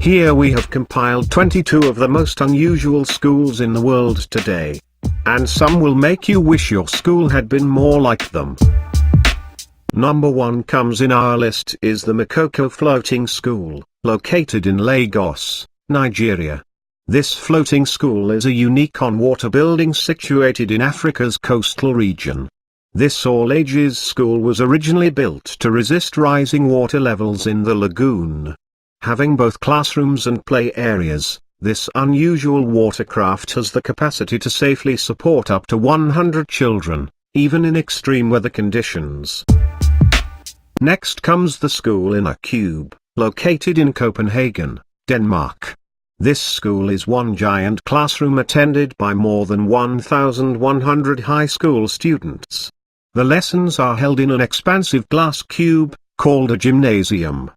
Here we have compiled 22 of the most unusual schools in the world today. And some will make you wish your school had been more like them. Number 1 comes in our list is the MCOCA Floating School, located in Lagos, Nigeria. This floating school is a unique on-water building situated in Africa's coastal region. This all-ages school was originally built to resist rising water levels in the lagoon. Having both classrooms and play areas, this unusual watercraft has the capacity to safely support up to 100 children, even in extreme weather conditions. Next comes the school in a cube, located in Copenhagen, Denmark. This school is one giant classroom attended by more than 1,100 high school students. The lessons are held in an expansive glass cube, called a gymnasium.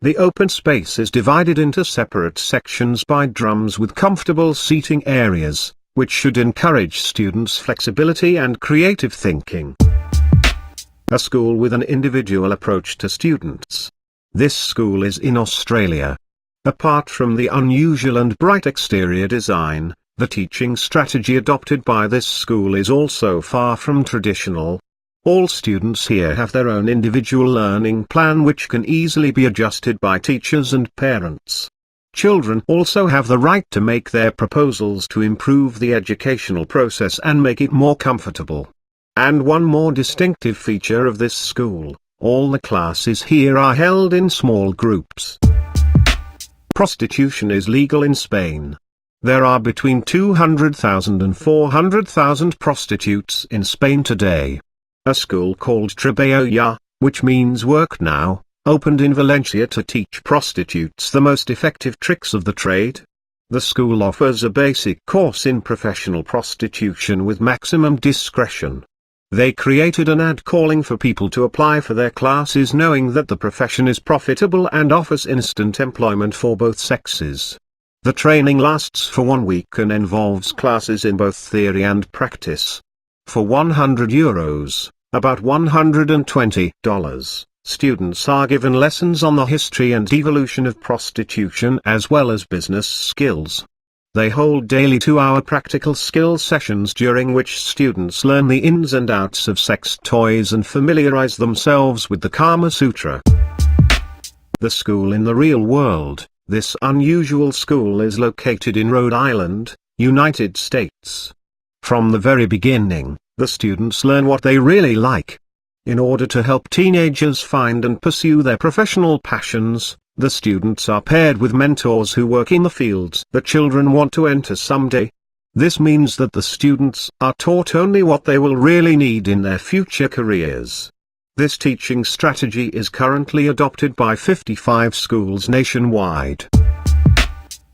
The open space is divided into separate sections by drums with comfortable seating areas, which should encourage students' flexibility and creative thinking. A school with an individual approach to students. This school is in Australia. Apart from the unusual and bright exterior design, the teaching strategy adopted by this school is also far from traditional. All students here have their own individual learning plan which can easily be adjusted by teachers and parents. Children also have the right to make their proposals to improve the educational process and make it more comfortable. And one more distinctive feature of this school, all the classes here are held in small groups. Prostitution is legal in Spain. There are between 200,000 and 400,000 prostitutes in Spain today. A school called Trabajo Ya, which means work now, opened in Valencia to teach prostitutes the most effective tricks of the trade. The school offers a basic course in professional prostitution with maximum discretion. They created an ad calling for people to apply for their classes knowing that the profession is profitable and offers instant employment for both sexes. The training lasts for 1 week and involves classes in both theory and practice. For €100, about $120, students are given lessons on the history and evolution of prostitution as well as business skills. They hold daily 2-hour practical skill sessions during which students learn the ins and outs of sex toys and familiarize themselves with the Kama Sutra. The school in the real world. This unusual school is located in Rhode Island, United States. From the very beginning, the students learn what they really like. In order to help teenagers find and pursue their professional passions, the students are paired with mentors who work in the fields the children want to enter someday. This means that the students are taught only what they will really need in their future careers. This teaching strategy is currently adopted by 55 schools nationwide.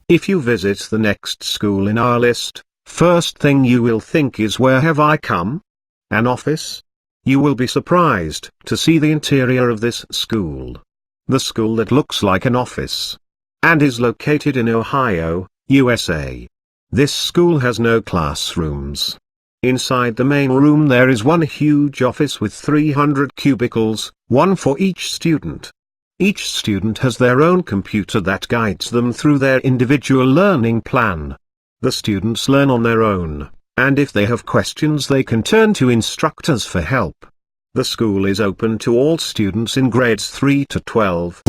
If you visit the next school in our list, first thing you will think is, where have I come? An office? You will be surprised to see the interior of this school. The school that looks like an office. And is located in Ohio, USA. This school has no classrooms. Inside the main room there is one huge office with 300 cubicles, one for each student. Each student has their own computer that guides them through their individual learning plan. The students learn on their own, and if they have questions they can turn to instructors for help. The school is open to all students in grades 3 to 12.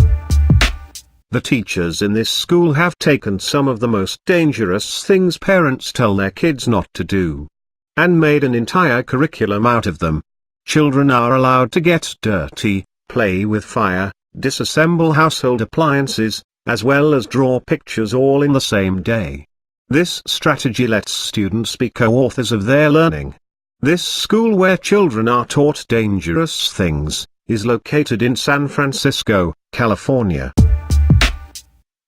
The teachers in this school have taken some of the most dangerous things parents tell their kids not to do, and made an entire curriculum out of them. Children are allowed to get dirty, play with fire, disassemble household appliances, as well as draw pictures all in the same day. This strategy lets students be co-authors of their learning. This school, where children are taught dangerous things, is located in San Francisco, California.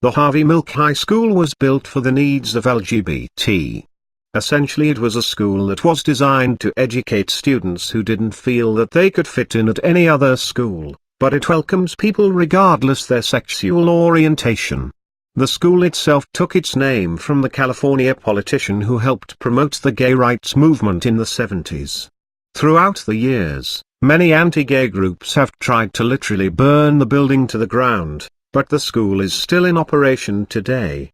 The Harvey Milk High School was built for the needs of LGBT. Essentially it was a school that was designed to educate students who didn't feel that they could fit in at any other school, but it welcomes people regardless their sexual orientation. The school itself took its name from the California politician who helped promote the gay rights movement in the 70s. Throughout the years, many anti-gay groups have tried to literally burn the building to the ground, but the school is still in operation today.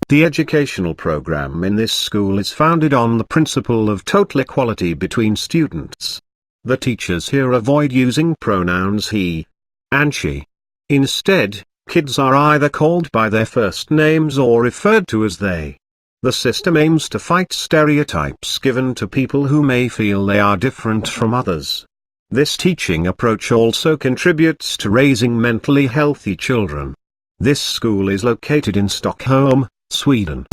The educational program in this school is founded on the principle of total equality between students. The teachers here avoid using pronouns he and she. Instead, kids are either called by their first names or referred to as they. The system aims to fight stereotypes given to people who may feel they are different from others. This teaching approach also contributes to raising mentally healthy children. This school is located in Stockholm, Sweden.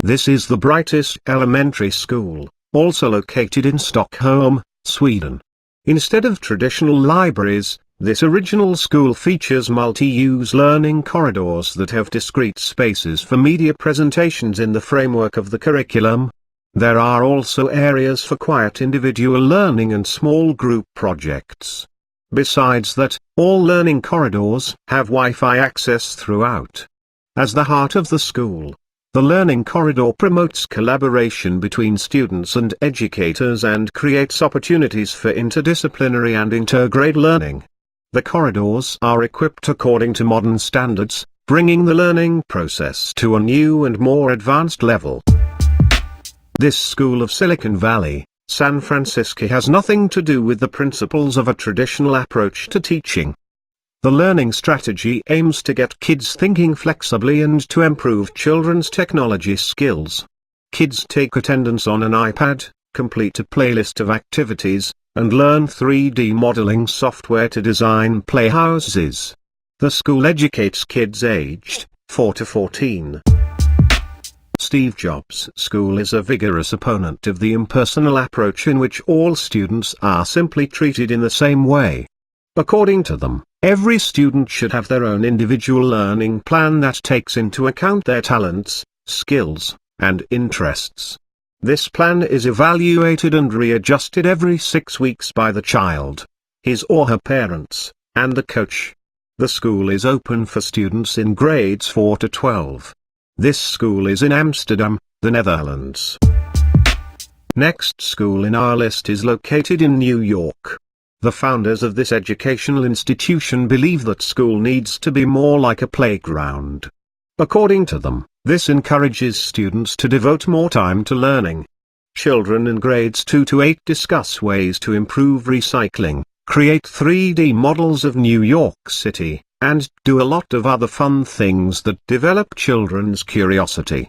This is the brightest elementary school, also located in Stockholm, Sweden. Instead of traditional libraries, this original school features multi-use learning corridors that have discrete spaces for media presentations in the framework of the curriculum. There are also areas for quiet individual learning and small group projects. Besides that, all learning corridors have Wi-Fi access throughout. As the heart of the school, the learning corridor promotes collaboration between students and educators and creates opportunities for interdisciplinary and intergrade learning. The corridors are equipped according to modern standards, bringing the learning process to a new and more advanced level. This school of Silicon Valley, San Francisco has nothing to do with the principles of a traditional approach to teaching. The learning strategy aims to get kids thinking flexibly and to improve children's technology skills. Kids take attendance on an iPad, complete a playlist of activities, and learn 3D modeling software to design playhouses. The school educates kids aged 4 to 14. Steve Jobs School is a vigorous opponent of the impersonal approach in which all students are simply treated in the same way. According to them, every student should have their own individual learning plan that takes into account their talents, skills, and interests. This plan is evaluated and readjusted every 6 weeks by the child, his or her parents, and the coach. The school is open for students in grades 4 to 12. This school is in Amsterdam, the Netherlands. Next school in our list is located in New York. The founders of this educational institution believe that school needs to be more like a playground. According to them, this encourages students to devote more time to learning. Children in grades 2 to 8 discuss ways to improve recycling, create 3D models of New York City, and do a lot of other fun things that develop children's curiosity.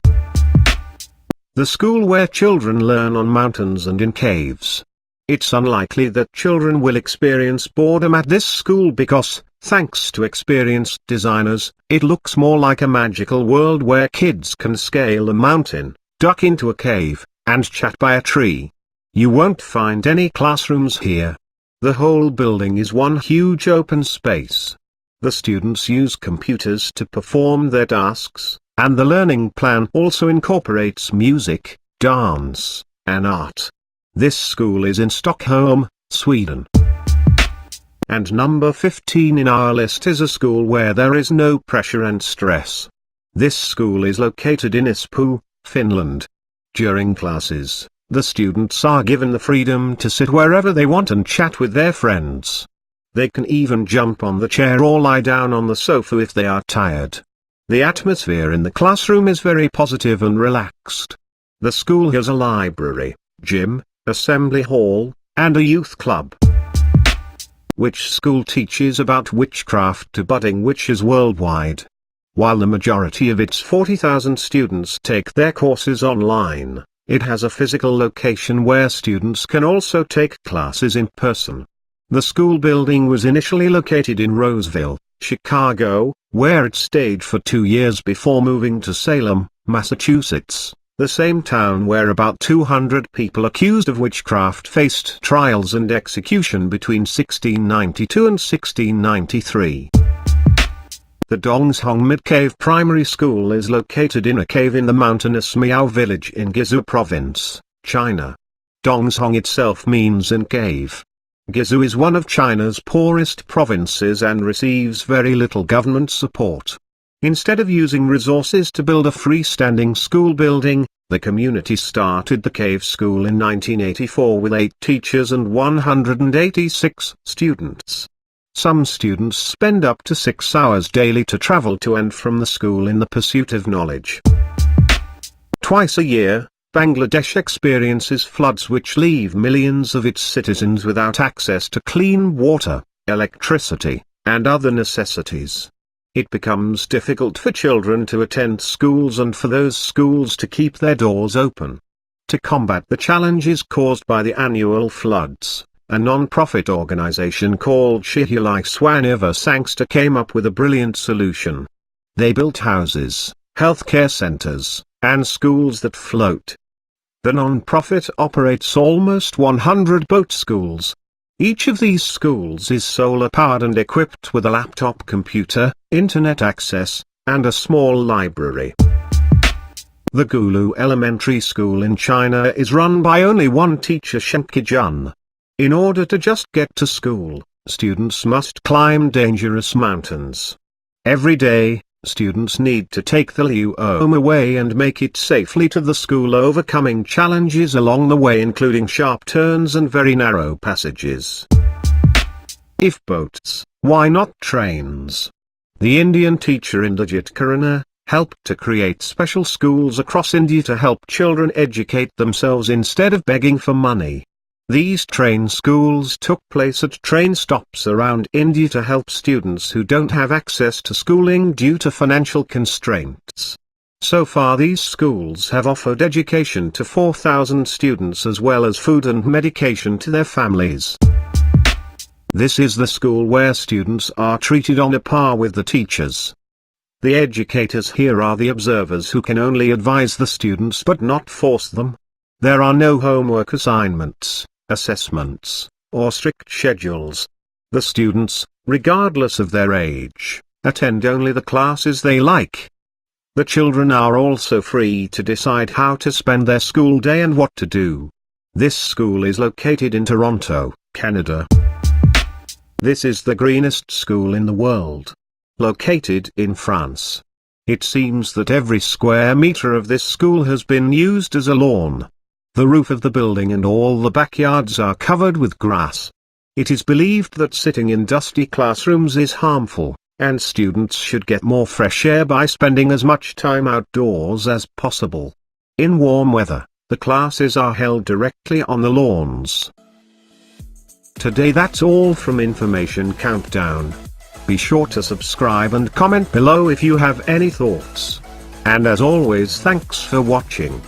The school where children learn on mountains and in caves. It's unlikely that children will experience boredom at this school because, thanks to experienced designers, it looks more like a magical world where kids can scale a mountain, duck into a cave, and chat by a tree. You won't find any classrooms here. The whole building is one huge open space. The students use computers to perform their tasks, and the learning plan also incorporates music, dance, and art. This school is in Stockholm, Sweden. And number 15 in our list is a school where there is no pressure and stress. This school is located in Espoo, Finland. During classes, the students are given the freedom to sit wherever they want and chat with their friends. They can even jump on the chair or lie down on the sofa if they are tired. The atmosphere in the classroom is very positive and relaxed. The school has a library, gym, assembly hall, and a youth club. Which school teaches about witchcraft to budding witches worldwide. While the majority of its 40,000 students take their courses online, it has a physical location where students can also take classes in person. The school building was initially located in Roseville, Chicago, where it stayed for 2 years before moving to Salem, Massachusetts, the same town where about 200 people accused of witchcraft faced trials and execution between 1692 and 1693. The Dongshong Mid-Cave Primary School is located in a cave in the mountainous Miao village in Guizhou Province, China. Dongshong itself means in cave. Guizhou is one of China's poorest provinces and receives very little government support. Instead of using resources to build a freestanding school building, the community started the cave school in 1984 with 8 teachers and 186 students. Some students spend up to 6 hours daily to travel to and from the school in the pursuit of knowledge. Twice a year, Bangladesh experiences floods which leave millions of its citizens without access to clean water, electricity, and other necessities. It becomes difficult for children to attend schools and for those schools to keep their doors open. To combat the challenges caused by the annual floods, a non-profit organization called Shihulai Swaniva Sangster came up with a brilliant solution. They built houses, healthcare centers, and schools that float. The non-profit operates almost 100 boat schools. Each of these schools is solar-powered and equipped with a laptop computer, internet access, and a small library. The Gulu Elementary School in China is run by only one teacher, Shenkijun. In order to just get to school, students must climb dangerous mountains. Every day, students need to take the Luom away and make it safely to the school, overcoming challenges along the way including sharp turns and very narrow passages. If boats, why not trains? The Indian teacher Indrajit Karana helped to create special schools across India to help children educate themselves instead of begging for money. These train schools took place at train stops around India to help students who don't have access to schooling due to financial constraints. So far these schools have offered education to 4,000 students as well as food and medication to their families. This is the school where students are treated on a par with the teachers. The educators here are the observers who can only advise the students but not force them. There are no homework assignments, assessments, or strict schedules. The students, regardless of their age, attend only the classes they like. The children are also free to decide how to spend their school day and what to do. This school is located in Toronto, Canada. This is the greenest school in the world. Located in France. It seems that every square meter of this school has been used as a lawn. The roof of the building and all the backyards are covered with grass. It is believed that sitting in dusty classrooms is harmful, and students should get more fresh air by spending as much time outdoors as possible. In warm weather, the classes are held directly on the lawns. Today that's all from Information Countdown. Be sure to subscribe and comment below if you have any thoughts. And as always, thanks for watching.